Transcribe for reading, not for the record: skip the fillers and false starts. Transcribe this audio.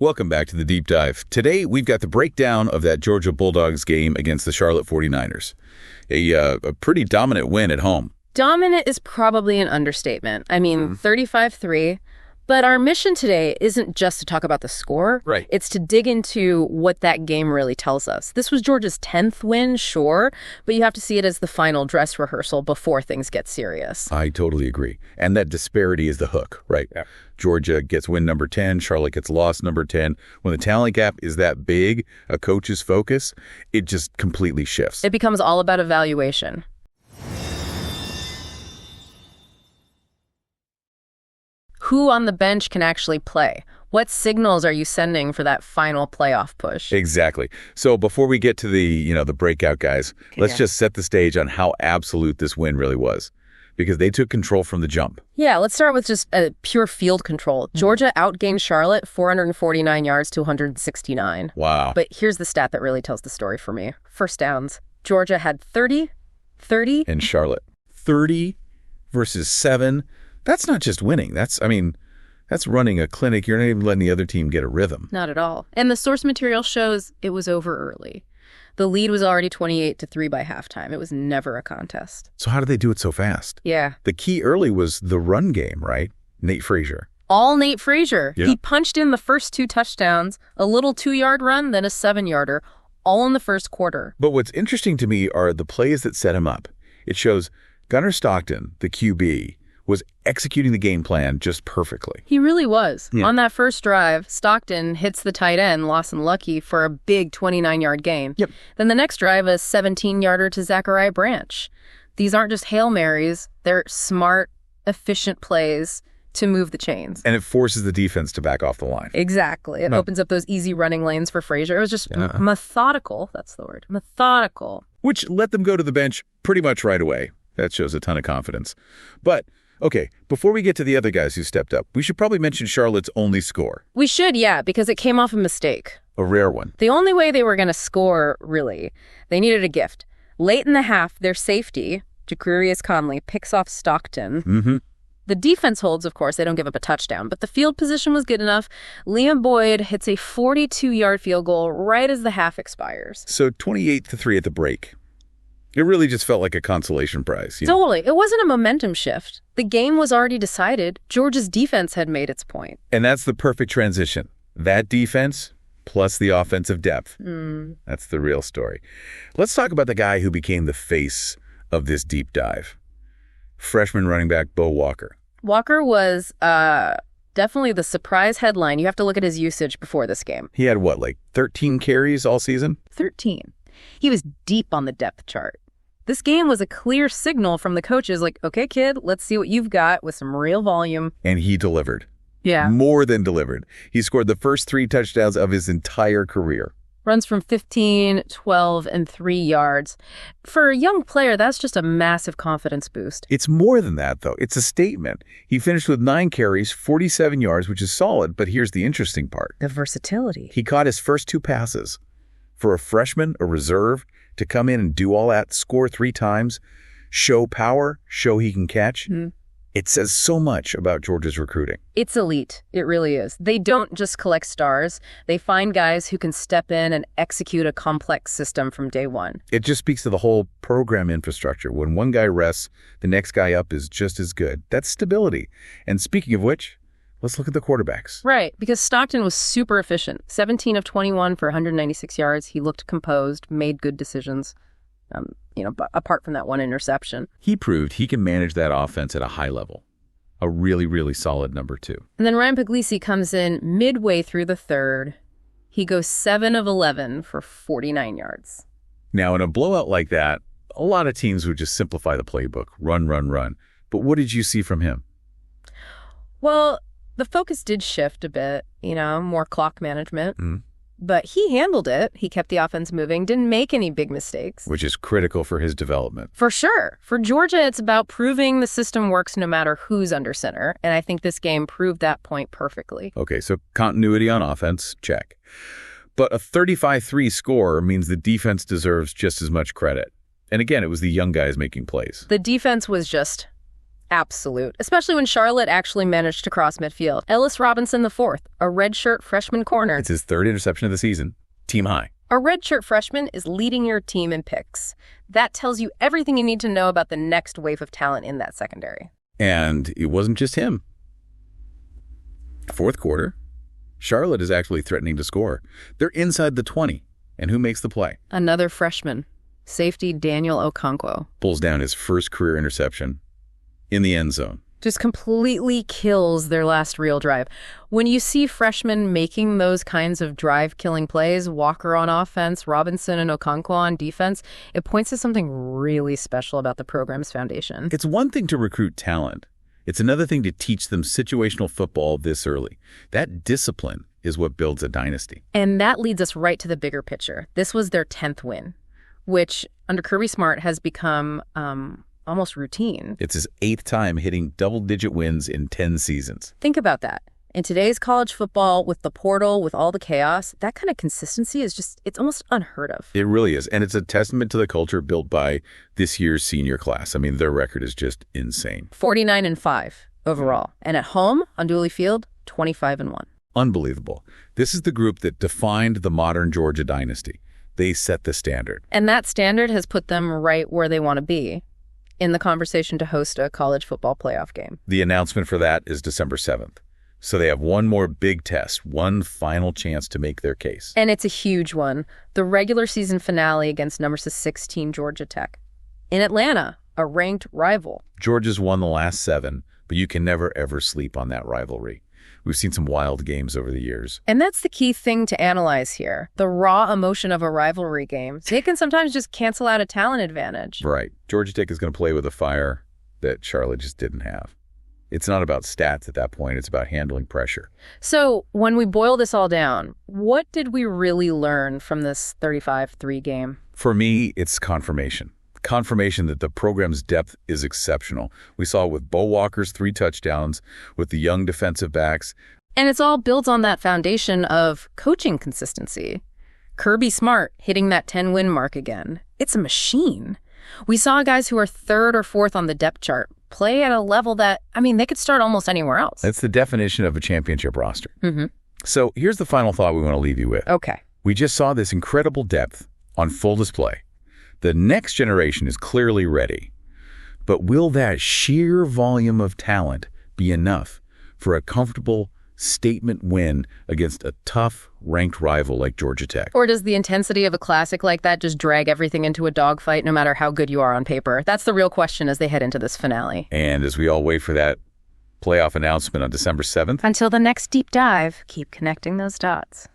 Welcome back to the Deep Dive. Today, we've got the breakdown of that Georgia Bulldogs game against the Charlotte 49ers. A pretty dominant win at home. Dominant is probably an understatement. I mean, 35-3. But our mission today isn't just to talk about the score. Right. It's to dig into what that game really tells us. This was Georgia's 10th win, sure, but you have to see it as the final dress rehearsal before things get serious. I totally agree. And that disparity is the hook, right? Yeah. Georgia gets win number 10, Charlotte gets loss number 10. When the talent gap is that big, a coach's focus, it just completely shifts. It becomes all about evaluation. Who on the bench can actually play? What signals are you sending for that final playoff push? Exactly. So before we get to the breakout guys, let's just set the stage on how absolute this win really was, because they took control from the jump. Yeah, let's start with just pure field control. Georgia outgained Charlotte 449 yards to 169. Wow. But here's the stat that really tells the story for me. First downs. Georgia had 30. And Charlotte. 30 versus 7. That's not just winning. That's running a clinic. You're not even letting the other team get a rhythm. Not at all. And the source material shows it was over early. The lead was already 28-3 by halftime. It was never a contest. So how did they do it so fast? Yeah. The key early was the run game, right? Nate Frazier. All Nate Frazier. Yeah. He punched in the first 2 touchdowns, a little 2-yard run, then a 7-yarder, all in the first quarter. But what's interesting to me are the plays that set him up. It shows Gunnar Stockton, the QB, was executing the game plan just perfectly. He really was. Yeah. On that first drive, Stockton hits the tight end, Lawson Lucky, for a big 29-yard gain. Yep. Then the next drive, a 17-yarder to Zachariah Branch. These aren't just Hail Marys. They're smart, efficient plays to move the chains. And it forces the defense to back off the line. Exactly. It opens up those easy running lanes for Frazier. It was just methodical. That's the word. Methodical. Which let them go to the bench pretty much right away. That shows a ton of confidence. But okay, before we get to the other guys who stepped up, we should probably mention Charlotte's only score. We should, yeah, because it came off a mistake. A rare one. The only way they were going to score, really, they needed a gift. Late in the half, their safety, Jacarius Conley, picks off Stockton. Mm-hmm. The defense holds, of course. They don't give up a touchdown, but the field position was good enough. Liam Boyd hits a 42-yard field goal right as the half expires. So 28-3 at the break. It really just felt like a consolation prize. Totally. It wasn't a momentum shift. The game was already decided. Georgia's defense had made its point. And that's the perfect transition. That defense plus the offensive depth. That's the real story. Let's talk about the guy who became the face of this deep dive. Freshman running back Bo Walker. Walker was definitely the surprise headline. You have to look at his usage before this game. He had what, like 13 carries all season? 13. He was deep on the depth chart. This game was a clear signal from the coaches, like, okay, kid, let's see what you've got with some real volume. And he delivered. Yeah. More than delivered. He scored the first 3 touchdowns of his entire career. Runs from 15, 12, and 3 yards. For a young player, that's just a massive confidence boost. It's more than that, though. It's a statement. He finished with 9 carries, 47 yards, which is solid, but here's the interesting part. The versatility. He caught his first 2 passes. For a freshman, a reserve, to come in and do all that, score 3 times, show power, show he can catch, it says so much about Georgia's recruiting. It's elite. It really is. They don't just collect stars. They find guys who can step in and execute a complex system from day one. It just speaks to the whole program infrastructure. When one guy rests, the next guy up is just as good. That's stability. And speaking of which, let's look at the quarterbacks. Right, because Stockton was super efficient. 17 of 21 for 196 yards. He looked composed, made good decisions, apart from that 1 interception. He proved he can manage that offense at a high level. A really, really solid number 2. And then Ryan Puglisi comes in midway through the third. He goes 7 of 11 for 49 yards. Now, in a blowout like that, a lot of teams would just simplify the playbook, run, run, run. But what did you see from him? Well, the focus did shift a bit, more clock management. But he handled it. He kept the offense moving, didn't make any big mistakes. Which is critical for his development. For sure. For Georgia, it's about proving the system works no matter who's under center. And I think this game proved that point perfectly. Okay, so continuity on offense, check. But a 35-3 score means the defense deserves just as much credit. And again, it was the young guys making plays. The defense was just Absolute, especially when Charlotte actually managed to cross midfield. Ellis Robinson IV, a redshirt freshman corner. It's his third interception of the season. Team high. A redshirt freshman is leading your team in picks. That tells you everything you need to know about the next wave of talent in that secondary. And it wasn't just him. Fourth quarter, Charlotte is actually threatening to score. They're inside the 20. And who makes the play? Another freshman, safety Daniel Okonkwo. Pulls down his first career interception in the end zone. Just completely kills their last real drive. When you see freshmen making those kinds of drive-killing plays, Walker on offense, Robinson and Okonkwo on defense, it points to something really special about the program's foundation. It's one thing to recruit talent. It's another thing to teach them situational football this early. That discipline is what builds a dynasty. And that leads us right to the bigger picture. This was their 10th win, which under Kirby Smart has become almost routine. It's his 8th time hitting double-digit wins in 10 seasons. Think about that. In today's college football, with the portal, with all the chaos, that kind of consistency is just, it's almost unheard of. It really is. And it's a testament to the culture built by this year's senior class. I mean, their record is just insane. 49-5 overall. And at home, on Dooley Field, 25-1. Unbelievable. This is the group that defined the modern Georgia dynasty. They set the standard. And that standard has put them right where they want to be, in the conversation to host a college football playoff game. The announcement for that is December 7th. So they have one more big test, one final chance to make their case. And it's a huge one. The regular season finale against number 16 Georgia Tech. In Atlanta, a ranked rival. Georgia's won the last 7, but you can never, ever sleep on that rivalry. We've seen some wild games over the years. And that's the key thing to analyze here. The raw emotion of a rivalry game. They can sometimes just cancel out a talent advantage. Right. Georgia Tech is going to play with a fire that Charlotte just didn't have. It's not about stats at that point. It's about handling pressure. So when we boil this all down, what did we really learn from this 35-3 game? For me, it's confirmation. Confirmation that the program's depth is exceptional. We saw it with Bo Walker's 3 touchdowns, with the young defensive backs. And it's all built on that foundation of coaching consistency. Kirby Smart hitting that 10-win mark again. It's a machine. We saw guys who are 3rd or 4th on the depth chart play at a level that, I mean, they could start almost anywhere else. That's the definition of a championship roster. Mm-hmm. So here's the final thought we want to leave you with. Okay. We just saw this incredible depth on full display. The next generation is clearly ready. But will that sheer volume of talent be enough for a comfortable statement win against a tough, ranked rival like Georgia Tech? Or does the intensity of a classic like that just drag everything into a dogfight no matter how good you are on paper? That's the real question as they head into this finale. And as we all wait for that playoff announcement on December 7th. Until the next deep dive, keep connecting those dots.